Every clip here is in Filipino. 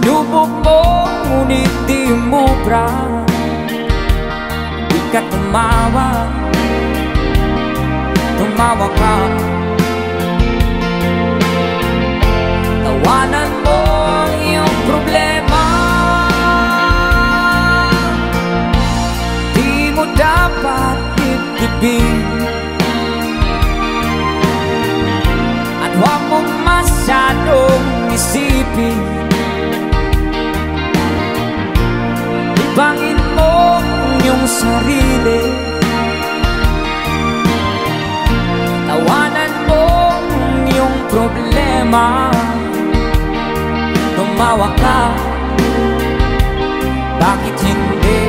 Sinubok mo, ngunit di umubra. Di ka tumawa, tumawa ka. Tawanan mo ang iyong problema. Di mo dapat itibig, at huwag mong masyadong isipin. Ibangin mo ang iyong sarili. Tawanan mo ang iyong problema. Tumawa ka, bakit hindi?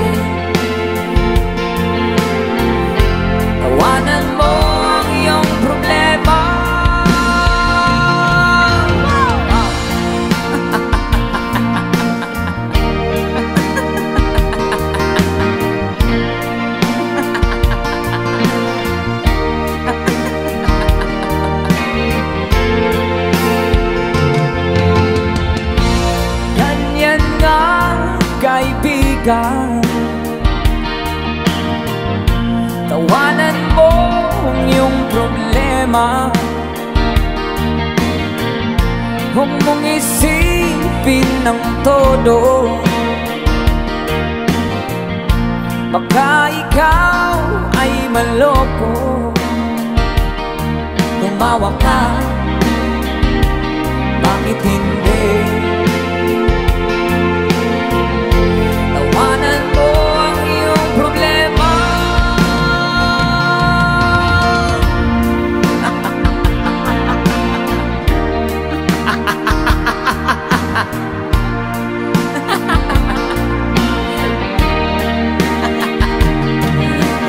Tawanan mo ang iyong problema. Ganyan nga, kaibigan. Tawanan mo ang iyong problema. Huwag mong isipin ng todo. Baka ikaw ay maloko. Tumawa ka, bakit hindi? Tawanan mo ang iyong problema.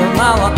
Tumawa